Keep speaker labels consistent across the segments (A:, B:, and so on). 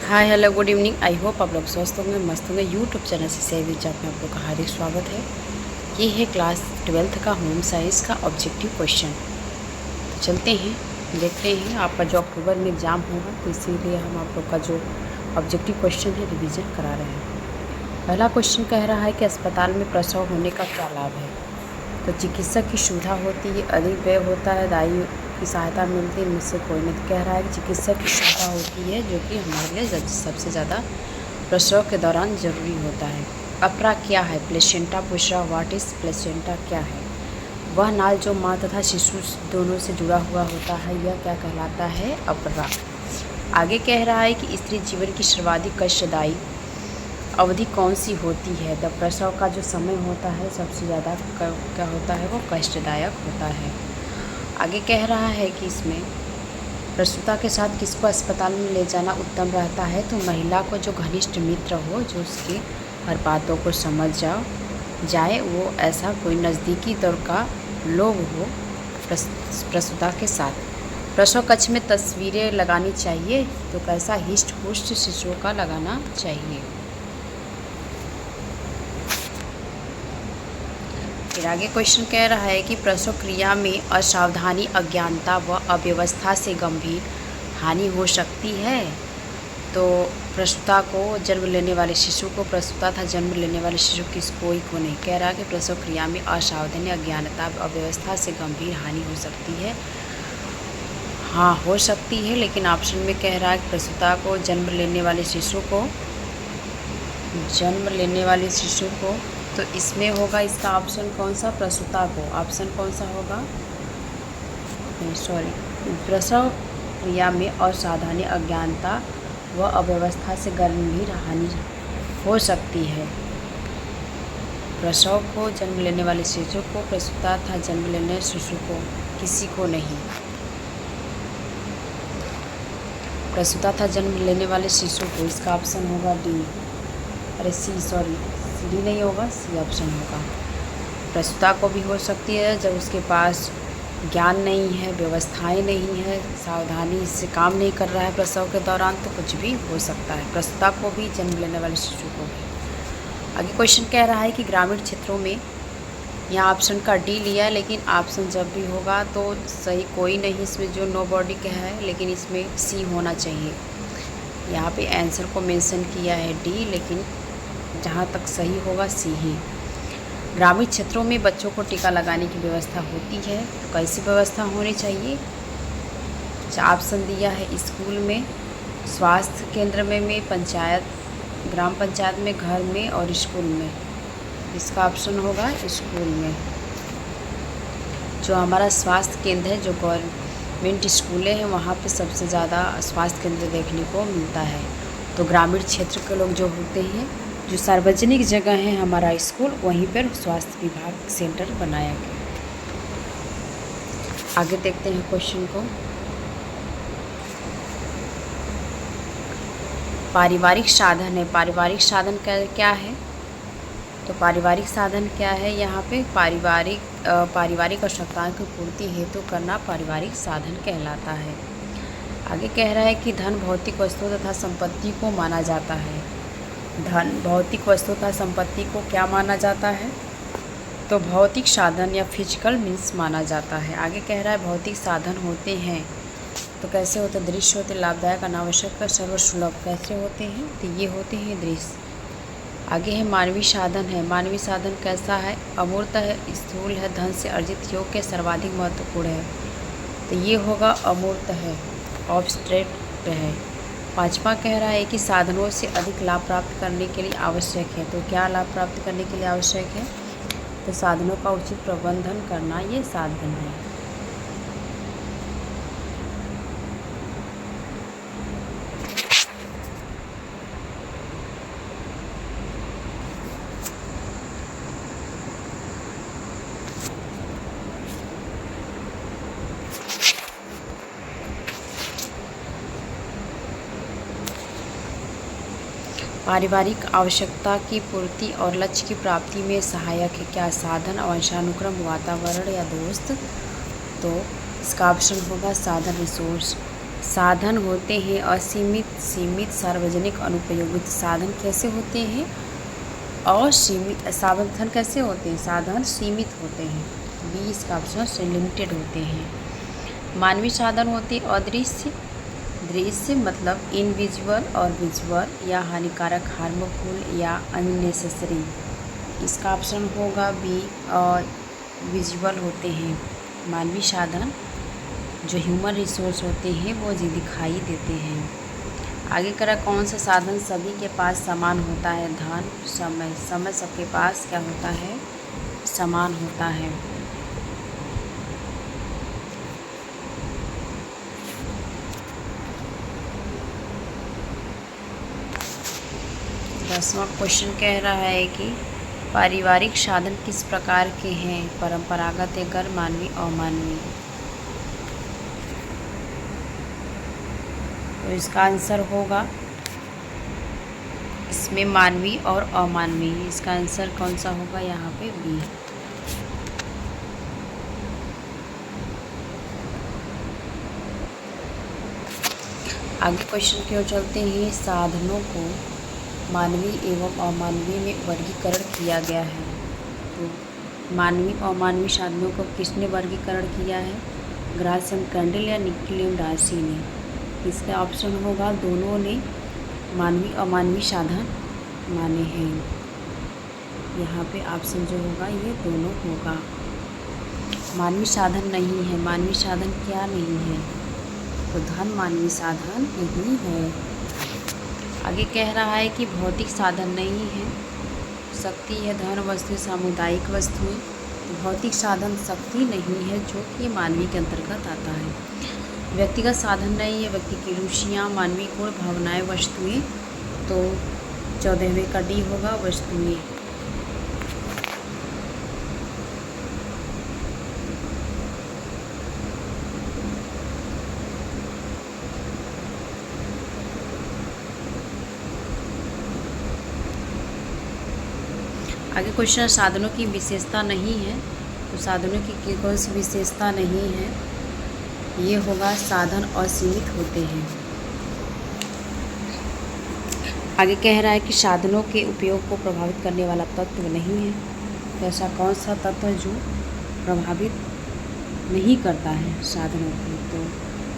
A: Hi hello good evening. I hope आप लोग स्वस्थ होंगे, मस्त होंगे। यूट्यूब चैनल से सही विचार में आप लोग का हार्दिक स्वागत है। ये है क्लास 12th का होम साइंस का ऑब्जेक्टिव क्वेश्चन। तो चलते हैं, देखते हैं। आपका जो अक्टूबर में एग्ज़ाम होगा तो इसीलिए हम आप लोग का जो ऑब्जेक्टिव क्वेश्चन है रिविज़न करा रहे हैं। पहला क्वेश्चन कह रहा है कि अस्पताल में प्रसव होने का क्या लाभ है। तो चिकित्सक की सुविधा होती है, अधिक व्यय होता है, दाई की सहायता मिलती है, मुझसे कोई नहीं। कह रहा है कि चिकित्सक की सुविधा होती है जो कि हमारे लिए सबसे ज़्यादा प्रसव के दौरान ज़रूरी होता है। अपरा क्या है? प्लेसेंटा पूछ रहा। What is placenta? क्या है? वह नाल जो माँ तथा शिशु दोनों से जुड़ा हुआ होता है, यह क्या कहलाता है? अपरा। आगे कह रहा है कि स्त्री जीवन की सर्वाधिक कष्टदायी अवधि कौन सी होती है। द प्रसव का जो समय होता है सबसे ज़्यादा क्या होता है, वो कष्टदायक होता है। आगे कह रहा है कि इसमें प्रसूता के साथ किसको अस्पताल में ले जाना उत्तम रहता है। तो महिला को जो घनिष्ठ मित्र हो, जो उसकी हर बातों को समझ जाए, वो ऐसा कोई नज़दीकी दौर का लोग हो प्रसूता के साथ। प्रसव कक्ष में तस्वीरें लगानी चाहिए, तो कैसा हिष्ट पुष्ट शिशुओं का लगाना चाहिए। फिर आगे क्वेश्चन कह रहा है कि प्रसव क्रिया में असावधानी, अज्ञानता व अव्यवस्था से गंभीर हानि हो सकती है। तो प्रसूता को, जन्म लेने वाले शिशु को, प्रसूता था जन्म लेने वाले शिशु कोई को नहीं। कह रहा है कि प्रसव क्रिया में असावधानी, अज्ञानता, अव्यवस्था से गंभीर हानि हो सकती है। हाँ, हो सकती है, लेकिन ऑप्शन में कह रहा है कि प्रसूता को, जन्म लेने वाले शिशु को, तो इसमें होगा इसका ऑप्शन कौन सा? प्रसूता को। ऑप्शन कौन सा होगा? प्रसव क्रिया में असावधानी, अज्ञानता व अव्यवस्था से गंभीर हानि हो सकती है। प्रसव को, जन्म लेने वाले शिशु को, प्रसूता था जन्म लेने शिशु को, किसी को नहीं। प्रसूता था जन्म लेने वाले शिशु को, इसका ऑप्शन होगा डी। अरे डी नहीं होगा, सी ऑप्शन होगा। प्रसूता को भी हो सकती है जब उसके पास ज्ञान नहीं है, व्यवस्थाएं नहीं है, सावधानी से काम नहीं कर रहा है प्रसव के दौरान, तो कुछ भी हो सकता है। प्रसूता को भी, जन्म लेने वाले शिशु को भी। आगे क्वेश्चन कह रहा है कि ग्रामीण क्षेत्रों में, यहाँ ऑप्शन का डी लिया है, लेकिन ऑप्शन जब भी होगा तो सही कोई नहीं इसमें जो नो बॉडी का है, लेकिन इसमें सी होना चाहिए। यहाँ पे आंसर को मेंशन किया है डी, लेकिन जहाँ तक सही होगा सी ही। ग्रामीण क्षेत्रों में बच्चों को टीका लगाने की व्यवस्था होती है, तो कैसी व्यवस्था होनी चाहिए? ऑप्शन दिया है स्कूल में, स्वास्थ्य केंद्र में, पंचायत, ग्राम पंचायत में, घर में और स्कूल में। इसका ऑप्शन होगा स्कूल में। जो हमारा स्वास्थ्य केंद्र है, जो गवर्नमेंट स्कूलें हैं, वहाँ पे सबसे ज़्यादा स्वास्थ्य केंद्र देखने को मिलता है। तो ग्रामीण क्षेत्र के लोग जो होते हैं, जो सार्वजनिक जगह है हमारा स्कूल, वहीं पर स्वास्थ्य विभाग सेंटर बनाया गया। आगे देखते हैं क्वेश्चन को। पारिवारिक साधन है। पारिवारिक साधन क्या है? तो पारिवारिक साधन क्या है? यहाँ पे पारिवारिक आवश्यकताओं की पूर्ति हेतु करना पारिवारिक साधन कहलाता है। आगे कह रहा है कि धन भौतिक वस्तु तथा संपत्ति को माना जाता है। धन भौतिक वस्तु तथा संपत्ति को क्या माना जाता है? तो भौतिक साधन या फिजिकल मीन्स माना जाता है। आगे कह रहा है भौतिक साधन होते हैं, तो कैसे होते? दृश्य होते, लाभदायक, अनावश्यक, सर्वसुलभ। कैसे होते हैं? तो ये होते हैं दृश्य। आगे है मानवीय साधन है। मानवीय साधन कैसा है? अमूर्त है, स्थूल है, धन से अर्जित योग्य, सर्वाधिक महत्वपूर्ण है। तो ये होगा अमूर्त है, ऑब्स्ट्रैक्ट है। पांचवा कह रहा है कि साधनों से अधिक लाभ प्राप्त करने के लिए आवश्यक है। तो क्या लाभ प्राप्त करने के लिए आवश्यक है? तो साधनों का उचित प्रबंधन करना, ये साधन है। पारिवारिक आवश्यकता की पूर्ति और लक्ष्य की प्राप्ति में सहायक है। क्या? साधन, वंशानुक्रम, वातावरण या दोस्त। तो इसका ऑप्शन होगा साधन, रिसोर्स। साधन होते हैं असीमित, सीमित, सार्वजनिक, अनुपयोगित। साधन कैसे होते हैं? असीमित। साधन कैसे होते हैं? साधन सीमित होते हैं। बी इसका ऑप्शन से लिमिटेड होते हैं। मानवीय साधन होते अदृश्य, दृश्य मतलब इनविजुअल और विजुअल, या हानिकारक, हार्मफुल या अननेसेसरी। इसका ऑप्शन होगा बी और विजुअल होते हैं। मानवीय साधन जो ह्यूमन रिसोर्स होते हैं वो जी दिखाई देते हैं। आगे करा कौन सा साधन सभी के पास समान होता है? धन, समय। समय सबके पास क्या होता है? समान होता है। दसवां क्वेश्चन कह रहा है कि पारिवारिक साधन किस प्रकार के हैं? परंपरागत है, गैर मानवीय, अमानवीय। तो इसका आंसर होगा इसमें मानवीय और अमानवीय। इसका आंसर कौन सा होगा? यहाँ पे बी। आगे क्वेश्चन की ओर चलते हैं। साधनों को मानवीय एवं अमानवीय में वर्गीकरण किया गया है। तो मानवीय और अमानवीय साधनों को किसने वर्गीकरण किया है? ग्राहम कैंडल या निकोलस डार्सी ने। इसका ऑप्शन होगा दोनों ने मानवीय अमानवीय साधन माने हैं। यहाँ पे ऑप्शन जो होगा ये दोनों होगा। मानवीय साधन नहीं है। मानवीय साधन क्या नहीं है? तो धन मानवीय साधन नहीं है। आगे कह रहा है कि भौतिक साधन नहीं है, शक्ति है, धन, वस्तु, सामुदायिक वस्तुएं। भौतिक साधन शक्ति नहीं है जो कि मानवीय के अंतर्गत आता है। व्यक्तिगत साधन नहीं है, व्यक्ति की रुचियाँ, मानवीय गुण, भावनाएं, वस्तुएं। तो 14वें का डी होगा, वस्तुएं। आगे क्वेश्चन साधनों की विशेषता नहीं है। तो साधनों की कौन सी विशेषता नहीं है? ये होगा साधन असीमित होते हैं। आगे कह रहा है कि साधनों के उपयोग को प्रभावित करने वाला तत्व नहीं है। तो ऐसा कौन सा तत्व है जो प्रभावित नहीं करता है साधनों को? तो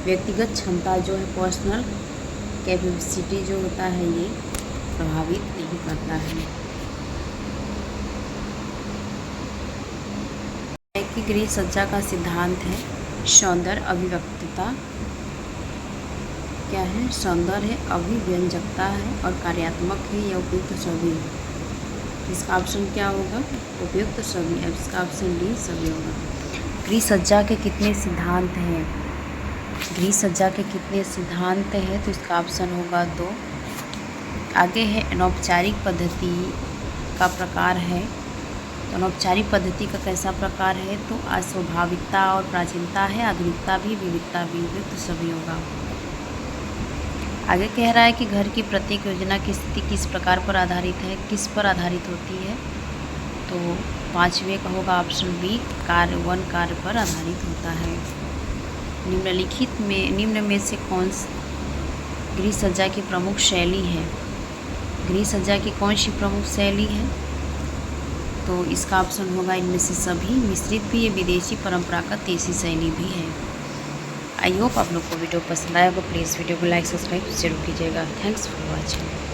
A: व्यक्तिगत क्षमता जो है, पर्सनल कैपेसिटी जो होता है, ये प्रभावित नहीं करता है। कि गृह सज्जा का सिद्धांत है सौंदर्य अभिव्यक्तता। क्या है? सौंदर्य है, अभिव्यंजकता है और कार्यात्मक है या उपयुक्त सभी। इसका ऑप्शन क्या होगा? उपयुक्त सभी। अब इसका ऑप्शन डी सभी होगा। गृह सज्जा के कितने सिद्धांत हैं? गृह सज्जा के कितने सिद्धांत हैं? तो इसका ऑप्शन होगा 2। आगे है अनौपचारिक पद्धति का प्रकार है। तो अनौपचारिक पद्धति का कैसा प्रकार है? तो अस्वाभाविकता और प्राचीनता है, आधुनिकता भी, विविधता भी, तो सभी होगा। आगे कह रहा है कि घर की प्रत्येक योजना की स्थिति किस प्रकार पर आधारित है? किस पर आधारित होती है? तो 5वें का होगा ऑप्शन बी, कार्य 1 कार्य पर आधारित होता है। निम्न में से कौन गृह सज्जा की प्रमुख शैली है? गृह सज्जा की कौन सी प्रमुख शैली है? तो इसका ऑप्शन होगा इनमें से सभी। मिश्रित भी है, विदेशी, परंपरागत, देसी शैली भी है। आई होप आप लोग को वीडियो पसंद आया होगा। प्लीज़ वीडियो को लाइक, सब्सक्राइब जरूर कीजिएगा। Thanks for watching.